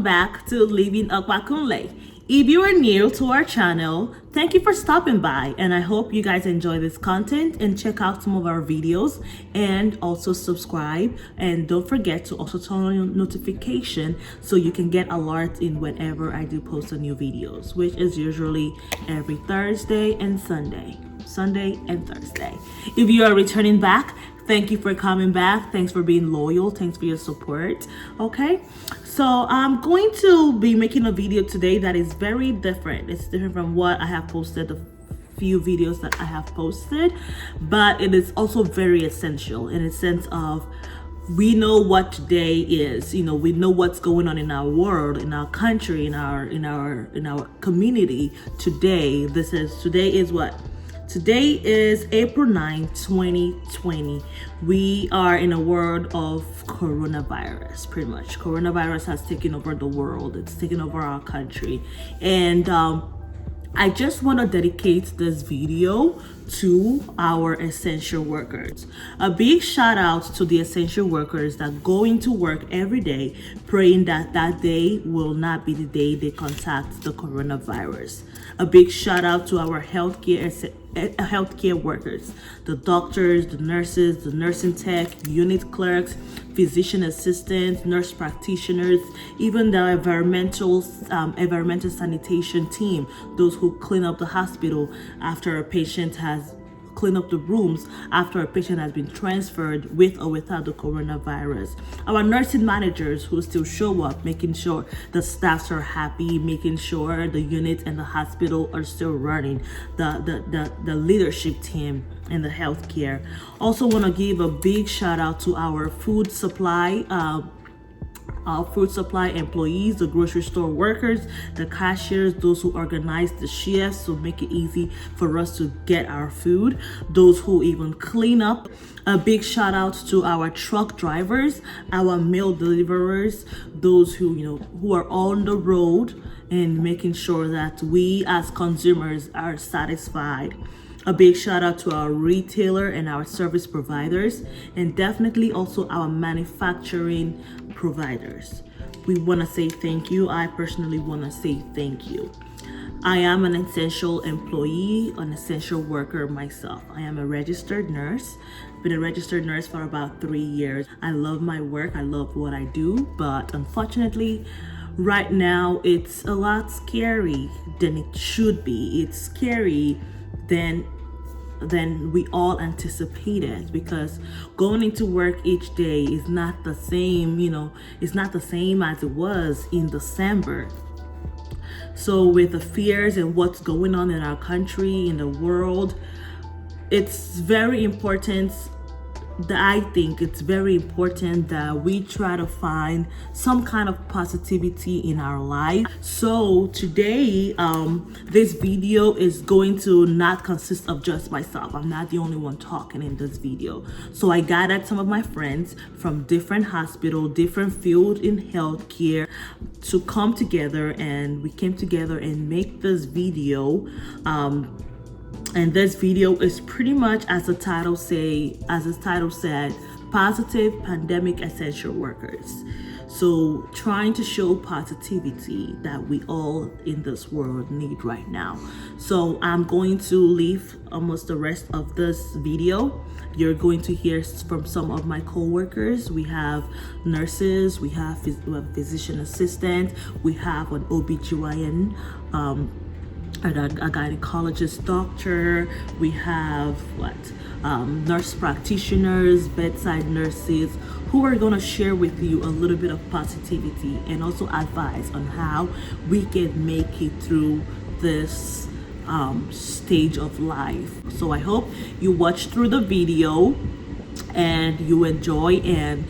back to Living Akwakunle. If you are new to our channel, thank you for stopping by, and I hope you guys enjoy this content and check out some of our videos and also subscribe, and don't forget to also turn on your notification so you can get alerts in whenever I do post a new videos, which is usually every Thursday and Sunday and Thursday. If you are returning back, thank you for coming back. Thanks for being loyal. Thanks for your support. Okay, so I'm going to be making a video today that is very different. It's different from what I have posted, the few videos that I have posted, but it is also very essential in a sense of we know what today is. You know, we know what's going on in our world, in our country, in our community today. Today is what? Today is April 9, 2020. We are in a world of coronavirus, pretty much. Coronavirus has taken over the world. It's taken over our country. And I just want to dedicate this video to our essential workers. A big shout out to the essential workers that go into work every day, praying that that day will not be the day they contact the coronavirus. A big shout out to our healthcare workers, the doctors, the nurses, the nursing tech, unit clerks, physician assistants, nurse practitioners, even the environmental sanitation team, those who clean up the hospital after a patient has clean up the rooms after a patient has been transferred with or without the coronavirus. Our nursing managers who still show up, making sure the staffs are happy, making sure the unit and the hospital are still running, the leadership team in the healthcare. Also want to give a big shout out to our food supply employees, the grocery store workers, the cashiers, those who organize the shifts to make it easy for us to get our food, those who even clean up. A big shout out to our truck drivers, our mail deliverers, those who are on the road and making sure that we as consumers are satisfied. A big shout out to our retailer and our service providers, and definitely also our manufacturing providers. We want to say thank you. I personally want to say thank you. I am an essential employee, an essential worker myself. I am a registered nurse. Been a registered nurse for about 3 years. I love my work. I love what I do, but unfortunately, right now it's a lot scary than it should be. It's scary than we all anticipated, because going into work each day is not the same, it's not the same as it was in December. So with the fears and what's going on in our country, in the world, it's very important I think it's very important that we try to find some kind of positivity in our life. So today, this video is going to not consist of just myself. I'm not the only one talking in this video. So I gathered some of my friends from different hospitals, different fields in healthcare to come together, and we came together and make this video. And this video is pretty much, as the title said, positive pandemic essential workers. So trying to show positivity that we all in this world need right now. So I'm going to leave almost the rest of this video. You're going to hear from some of my co-workers. We have nurses, we have physician assistants, we have an OBGYN, a gynecologist doctor, we have nurse practitioners, bedside nurses, who are going to share with you a little bit of positivity and also advice on how we can make it through this stage of life. So I hope you watch through the video and you enjoy and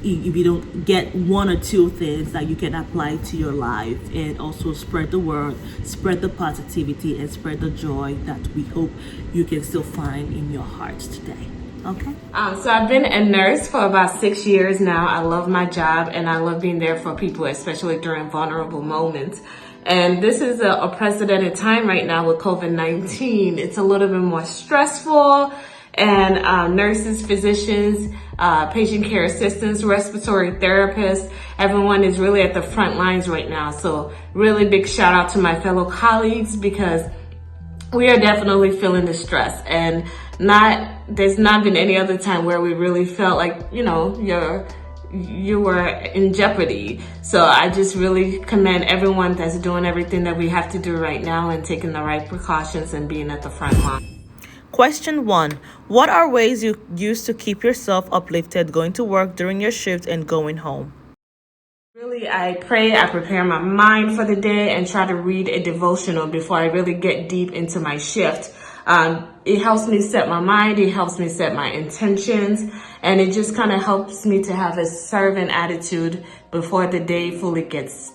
if you don't get one or two things that you can apply to your life, and also spread the word, spread the positivity, and spread the joy that we hope you can still find in your hearts today. Okay. So I've been a nurse for about 6 years now. I love my job and I love being there for people, especially during vulnerable moments. And this is a unprecedented time right now with COVID-19. It's a little bit more stressful. and nurses, physicians, patient care assistants, respiratory therapists. Everyone is really at the front lines right now. So really big shout out to my fellow colleagues, because we are definitely feeling the stress, and there's not been any other time where we really felt like, you were in jeopardy. So I just really commend everyone that's doing everything that we have to do right now and taking the right precautions and being at the front line. Question 1. What are ways you use to keep yourself uplifted going to work during your shift and going home? Really, I pray, I prepare my mind for the day and try to read a devotional before I really get deep into my shift. It helps me set my mind, it helps me set my intentions, and it just kind of helps me to have a servant attitude before the day fully gets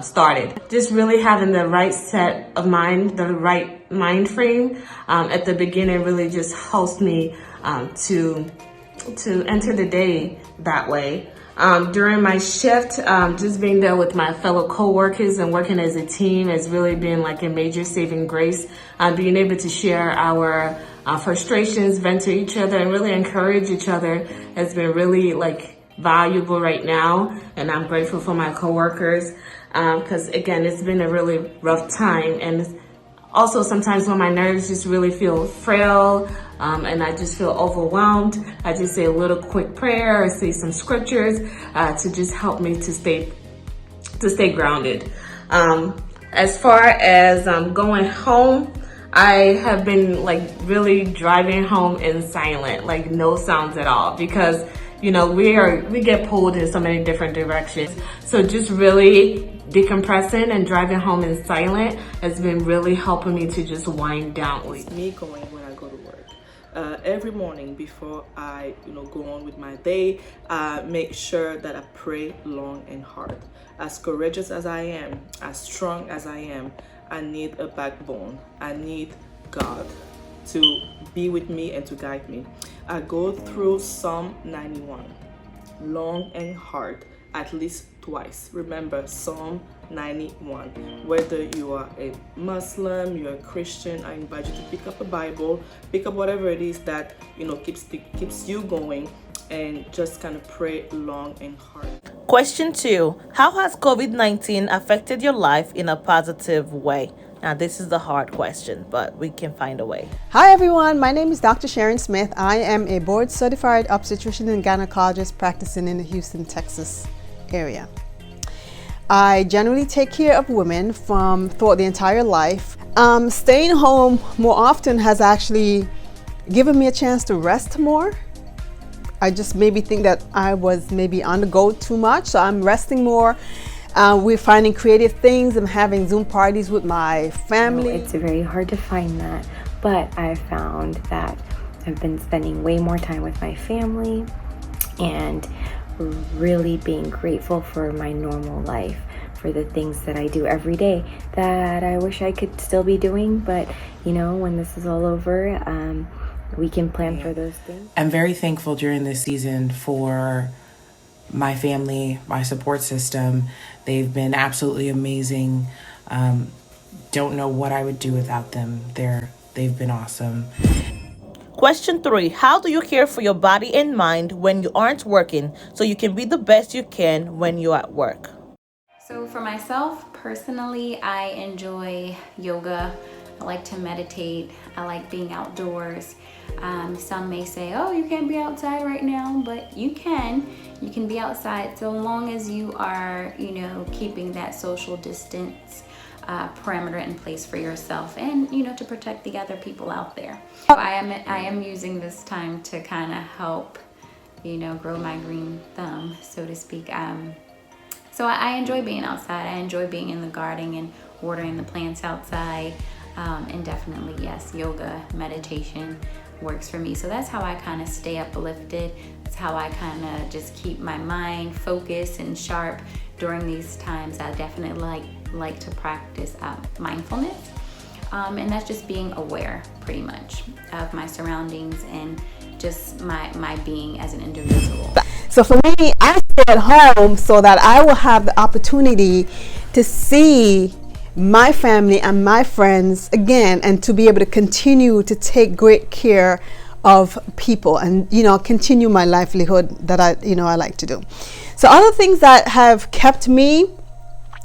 started. Just really having the right set of mind, the right mind frame at the beginning really just helps me to enter the day that way. During my shift, just being there with my fellow coworkers and working as a team has really been like a major saving grace. Being able to share our frustrations, vent to each other, and really encourage each other has been really valuable right now. And I'm grateful for my coworkers, because again, it's been a really rough time. And also sometimes when my nerves just really feel frail, and I just feel overwhelmed, I just say a little quick prayer or say some scriptures to just help me to stay grounded. As far as going home, I have been really driving home in silent, no sounds at all, because we get pulled in so many different directions. So just really decompressing and driving home in silent has been really helping me to just wind down. It's me going when I go to work. Every morning before I go on with my day, I make sure that I pray long and hard. As courageous as I am, as strong as I am, I need a backbone. I need God to be with me and to guide me. I go through Psalm 91 long and hard at least twice. Remember Psalm 91. Whether you are a Muslim, you're a Christian, I invite you to pick up a Bible, pick up whatever it is that keeps you going, and just kind of pray long and hard. Question 2. How has COVID-19 affected your life in a positive way? Now, this is the hard question, but we can find a way. Hi everyone, my name is Dr. Sharon Smith. I am a board certified obstetrician and gynecologist practicing in the Houston, Texas area. I generally take care of women throughout the entire life. Staying home more often has actually given me a chance to rest more. I just maybe think that I was maybe on the go too much, so I'm resting more. We're finding creative things. I'm having Zoom parties with my family. It's very hard to find that, but I've found that I've been spending way more time with my family and really being grateful for my normal life, for the things that I do every day that I wish I could still be doing, but when this is all over, we can plan for those things. I'm very thankful during this season for my family, my support system. They've been absolutely amazing. Don't know what I would do without them. They've been awesome. Question 3. How do you care for your body and mind when you aren't working so you can be the best you can when you're at work? So for myself, personally, I enjoy yoga. I like to meditate. I like being outdoors. Some may say, oh, you can't be outside right now, but you can be outside so long as you are, keeping that social distance parameter in place for yourself and, to protect the other people out there. So I am using this time to kind of help, grow my green thumb, so to speak. So I enjoy being outside. I enjoy being in the garden and watering the plants outside. And definitely, yes, yoga, meditation works for me. So that's how I kind of stay uplifted. That's how I kind of just keep my mind focused and sharp during these times. I definitely like to practice mindfulness. And that's just being aware pretty much of my surroundings and just my being as an individual. So for me, I stay at home so that I will have the opportunity to see my family and my friends again, and to be able to continue to take great care of people and, continue my livelihood that I like to do. So other things that have kept me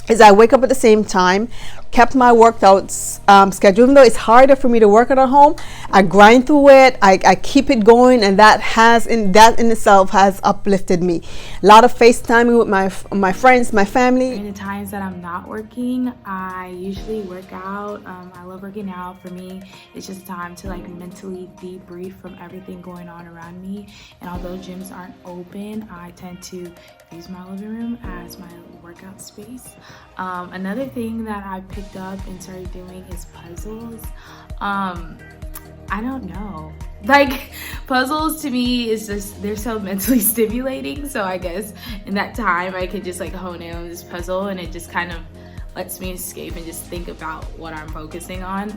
is I wake up at the same time, kept my workouts schedule. Even though it's harder for me to work out at home, I grind through it. I keep it going, and that in itself has uplifted me. A lot of FaceTiming with my friends, my family. In the times that I'm not working, I usually work out. I love working out. For me, it's just time to mentally debrief from everything going on around me. And although gyms aren't open, I tend to use my living room as my workout space. Another thing that I picked up and started doing is puzzles. I don't know. Puzzles to me is just, they're so mentally stimulating. So I guess in that time I could just hone in on this puzzle, and it just kind of lets me escape and just think about what I'm focusing on.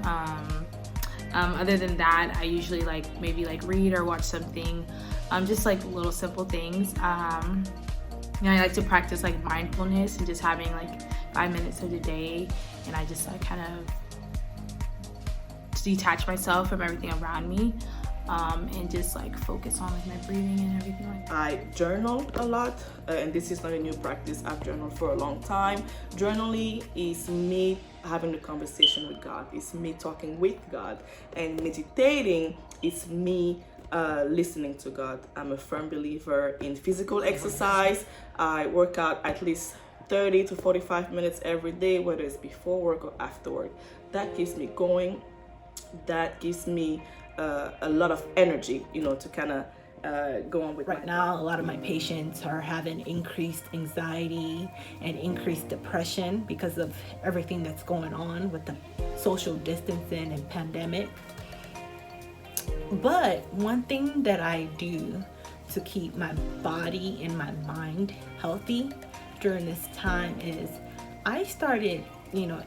Other than that, I usually maybe read or watch something, just little simple things. I like to practice mindfulness and just having 5 minutes of the day, and I just kind of detach myself from everything around me, and just focus on my breathing and everything like that. I journaled a lot, and this is not a new practice. I've journaled for a long time. Journaling is me having a conversation with God. It's me talking with God, and meditating is me listening to God. I'm a firm believer in physical exercise. I work out at least 30 to 45 minutes every day, whether it's before work or after work. That keeps me going. That gives me a lot of energy, to kind of go on with right now. A lot of my patients are having increased anxiety and increased depression because of everything that's going on with the social distancing and pandemic. But one thing that I do to keep my body and my mind healthy during this time is I started,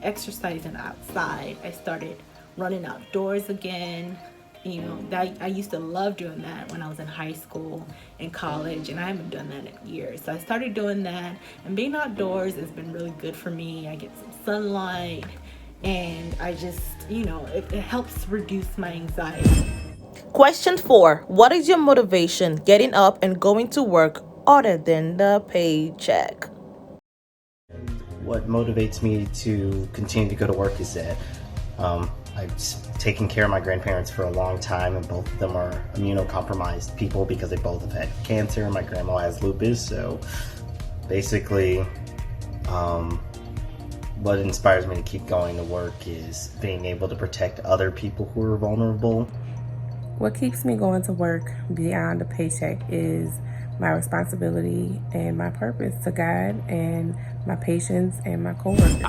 exercising outside. I started running outdoors again. I used to love doing that when I was in high school and college, and I haven't done that in years. So I started doing that, and being outdoors has been really good for me. I get some sunlight, and I just, it helps reduce my anxiety. Question 4. What is your motivation getting up and going to work other than the paycheck? What motivates me to continue to go to work is that I've taken care of my grandparents for a long time, and both of them are immunocompromised people because they both have had cancer. My grandma has lupus. So basically, what inspires me to keep going to work is being able to protect other people who are vulnerable. What keeps me going to work beyond the paycheck is my responsibility and my purpose to God and my patients and my coworkers.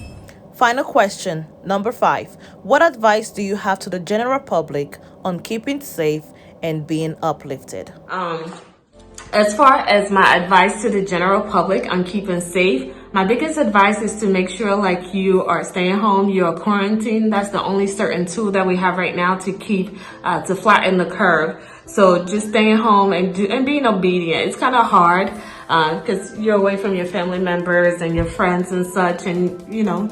Final question, number 5. What advice do you have to the general public on keeping safe and being uplifted? As far as my advice to the general public on keeping safe, my biggest advice is to make sure you are staying home, you're quarantined. That's the only certain tool that we have right now to keep, to flatten the curve. So just staying home and being obedient. It's kind of hard because you're away from your family members and your friends and such, and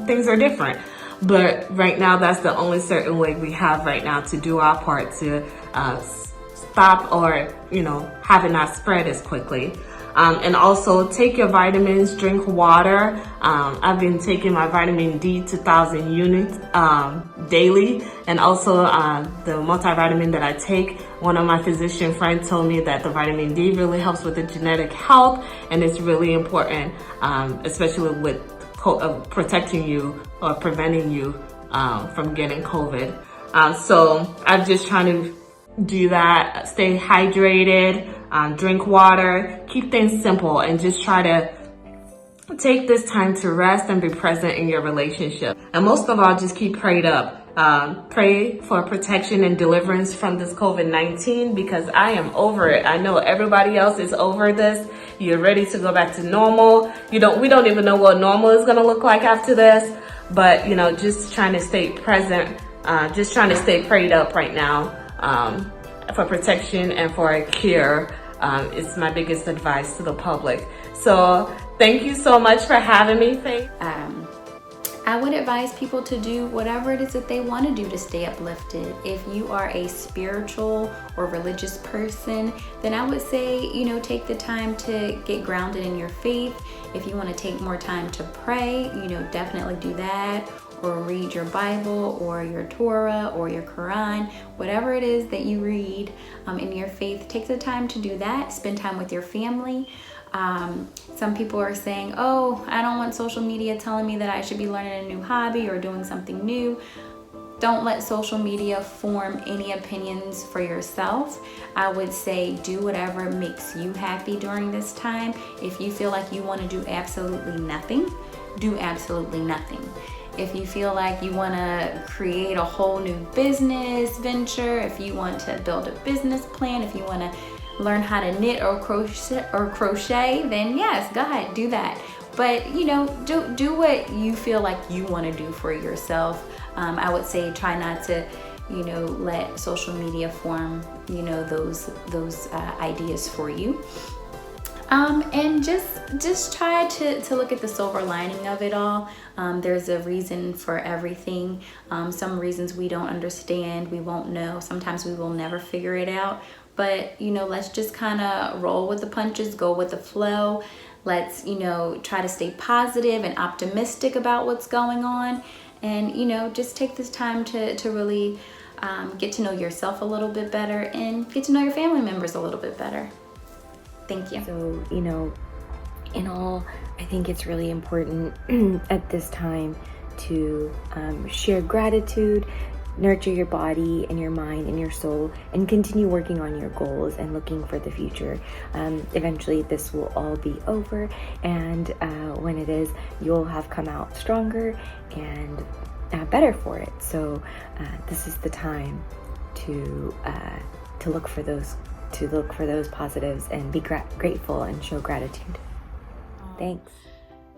things are different. But right now, that's the only certain way we have right now to do our part to stop or have it not spread as quickly. And also take your vitamins, drink water. I've been taking my vitamin D 2,000 units daily, and also the multivitamin that I take. One of my physician friends told me that the vitamin D really helps with the genetic health, and it's really important, especially with protecting you or preventing you from getting COVID. So I'm just trying to do that, stay hydrated, drink water, keep things simple, and just try to take this time to rest and be present in your relationship. And most of all, just keep prayed up. Pray for protection and deliverance from this COVID-19, because I am over it. I know everybody else is over this. You're ready to go back to normal. We don't even know what normal is going to look like after this, but just trying to stay present, just trying to stay prayed up right now. For protection and for a cure is my biggest advice to the public. So thank you so much for having me, Faith. I would advise people to do whatever it is that they want to do to stay uplifted. If you are a spiritual or religious person, then I would say, take the time to get grounded in your faith. If you want to take more time to pray, definitely do that, or read your Bible or your Torah or your Quran, whatever it is that you read in your faith, take the time to do that. Spend time with your family. Some people are saying, oh, I don't want social media telling me that I should be learning a new hobby or doing something new. Don't let social media form any opinions for yourself. I would say do whatever makes you happy during this time. If you feel like you want to do absolutely nothing, do absolutely nothing. If you feel like you want to create a whole new business venture, if you want to build a business plan, if you want to learn how to knit or crochet, then yes, go ahead, do that. But do what you feel like you want to do for yourself. I would say try not to let social media form those ideas for you. And just try to look at the silver lining of it all. There's a reason for everything. Some reasons we don't understand, we won't know. Sometimes we will never figure it out. But, let's just kind of roll with the punches, go with the flow. Let's, try to stay positive and optimistic about what's going on. And, just take this time to really get to know yourself a little bit better and get to know your family members a little bit better. Thank you. So, in all, I think it's really important at this time to share gratitude, nurture your body and your mind and your soul, and continue working on your goals and looking for the future. Eventually this will all be over, and when it is, you'll have come out stronger and better for it. So this is the time to look for those positives and be grateful and show gratitude. Thanks.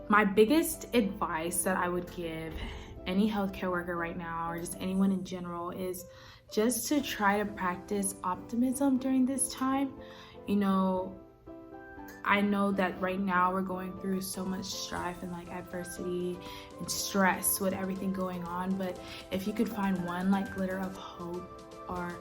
My biggest advice that I would give any healthcare worker right now, or just anyone in general, is just to try to practice optimism during this time. I know that right now we're going through so much strife and adversity and stress with everything going on, but if you could find one glitter of hope or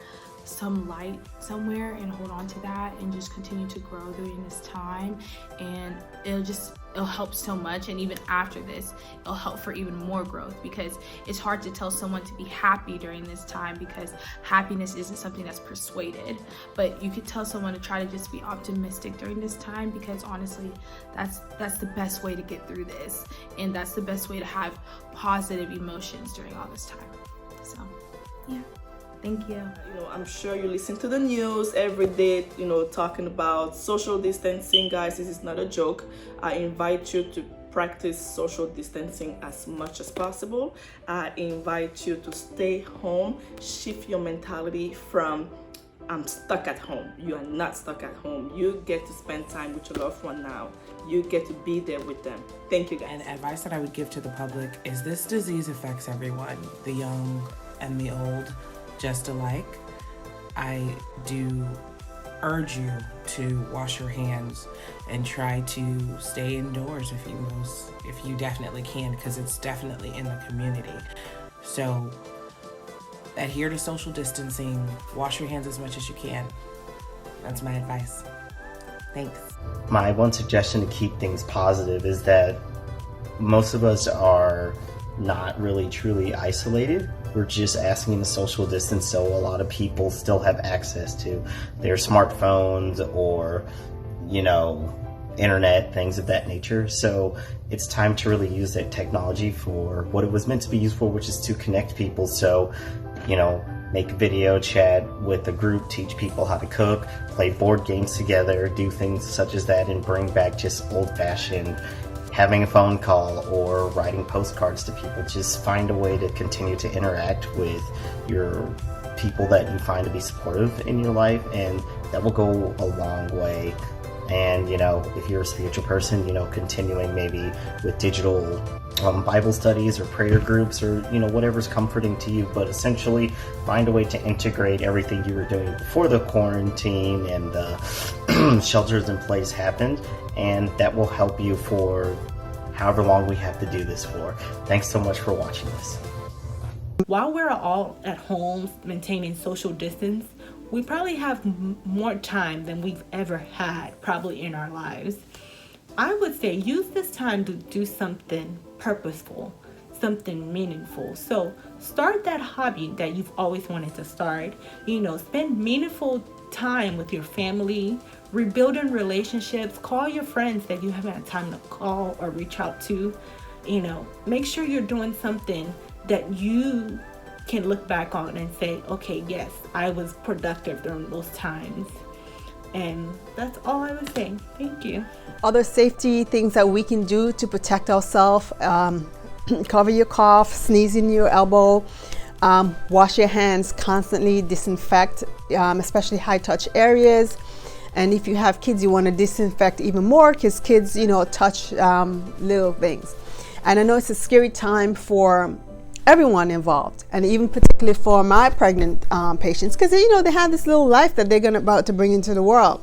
some light somewhere and hold on to that and just continue to grow during this time, and it'll help so much. And even after this, it'll help for even more growth, because it's hard to tell someone to be happy during this time because happiness isn't something that's persuaded. But you could tell someone to try to just be optimistic during this time, because honestly, that's the best way to get through this, and that's the best way to have positive emotions during all this time. So yeah. Thank you. I'm sure you listen to the news every day, talking about social distancing. Guys, this is not a joke. I invite you to practice social distancing as much as possible. I invite you to stay home, shift your mentality from I'm stuck at home. You are not stuck at home. You get to spend time with your loved one now. You get to be there with them. Thank you, guys. And advice that I would give to the public is this disease affects everyone, the young and the old, just alike. I do urge you to wash your hands and try to stay indoors if you definitely can, because it's definitely in the community. So adhere to social distancing, wash your hands as much as you can. That's my advice. Thanks. My one suggestion to keep things positive is that most of us are not really truly isolated. We're just asking to social distance, so a lot of people still have access to their smartphones or, internet, things of that nature. So it's time to really use that technology for what it was meant to be used for, which is to connect people. So, make a video chat with a group, teach people how to cook, play board games together, do things such as that, and bring back just old-fashioned having a phone call or writing postcards to people. Just find a way to continue to interact with your people that you find to be supportive in your life, and that will go a long way. And if you're a spiritual person, continuing maybe with digital Bible studies or prayer groups or whatever's comforting to you, but essentially find a way to integrate everything you were doing before the quarantine and the shelters in place happened, and that will help you for however long we have to do this for. Thanks so much for watching this. While we're all at home maintaining social distance, we probably have more time than we've ever had probably in our lives. I would say use this time to do something purposeful, something meaningful. So start that hobby that you've always wanted to start. Spend meaningful time with your family, rebuilding relationships, call your friends that you haven't had time to call or reach out to. Make sure you're doing something that you can look back on and say, okay, yes, I was productive during those times. And that's all I would say. Thank you. Other safety things that we can do to protect ourselves, cover your cough, sneeze in your elbow, wash your hands constantly, disinfect, especially high touch areas. And if you have kids, you want to disinfect even more because kids, touch little things. And I know it's a scary time for everyone involved, and even particularly for my pregnant patients, because they have this little life that they're about to bring into the world.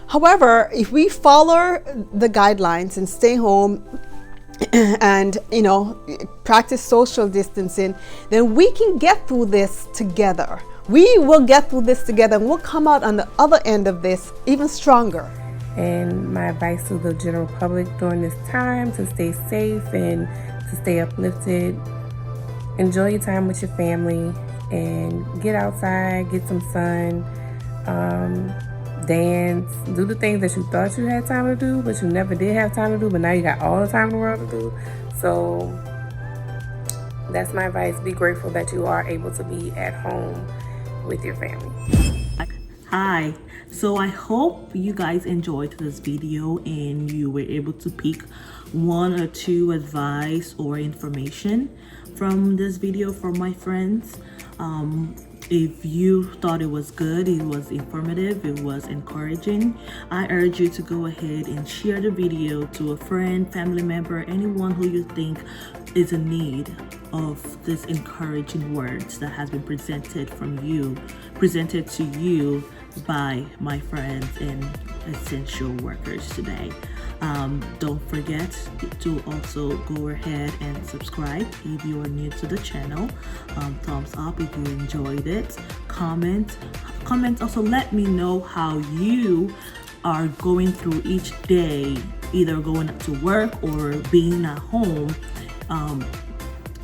However, if we follow the guidelines and stay home and practice social distancing, then we can get through this together. We will get through this together, and we'll come out on the other end of this even stronger. And my advice to the general public during this time: to stay safe and to stay uplifted. Enjoy your time with your family and get outside, get some sun, dance, do the things that you thought you had time to do, but you never did have time to do, but now you got all the time in the world to do. So that's my advice. Be grateful that you are able to be at home with your family. Hi, so I hope you guys enjoyed this video and you were able to pick one or two advice or information from this video from my friends. If you thought it was good, it was informative, it was encouraging, I urge you to go ahead and share the video to a friend, family member, anyone who you think is in need of this encouraging words that has been presented to you by my friends and essential workers today. Don't forget to also go ahead and subscribe if you are new to the channel. Thumbs up if you enjoyed it. Comment. Also let me know how you are going through each day, either going to work or being at home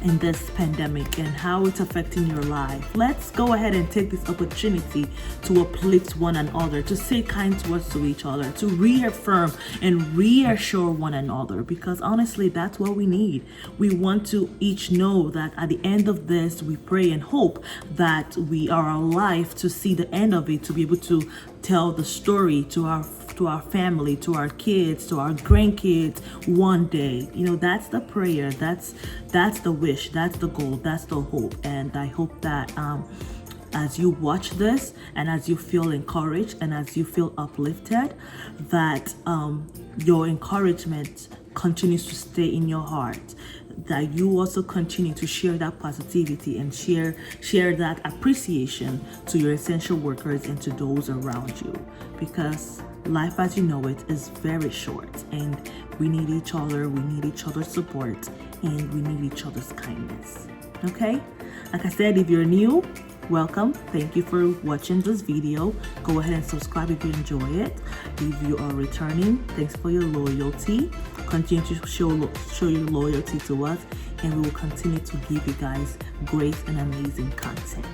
in this pandemic, and how it's affecting your life. Let's go ahead and take this opportunity to uplift one another, to say kind words to each other, to reaffirm and reassure one another, because honestly, that's what we need. We want to each know that at the end of this, we pray and hope that we are alive to see the end of it, to be able to tell the story to our family, to our kids, to our grandkids one day. That's the prayer, that's the wish, that's the goal, that's the hope. And I hope that as you watch this and as you feel encouraged and as you feel uplifted, that your encouragement continues to stay in your heart, that you also continue to share that positivity and share that appreciation to your essential workers and to those around you, because life as you know it is very short, and we need each other, we need each other's support, and we need each other's kindness. Okay, like I said, if you're new, welcome. Thank you for watching this video. Go ahead and subscribe if you enjoy it. If you are returning, thanks for your loyalty. Continue to show your loyalty to us, and we will continue to give you guys great and amazing content.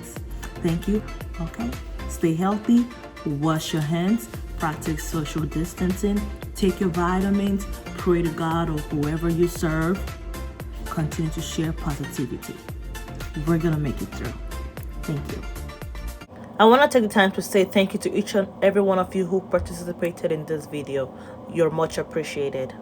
Thank you. Okay, stay healthy, wash your hands, practice social distancing, take your vitamins, pray to God or whoever you serve. Continue to share positivity. We're gonna make it through. Thank you. I want to take the time to say thank you to each and every one of you who participated in this video. You're much appreciated.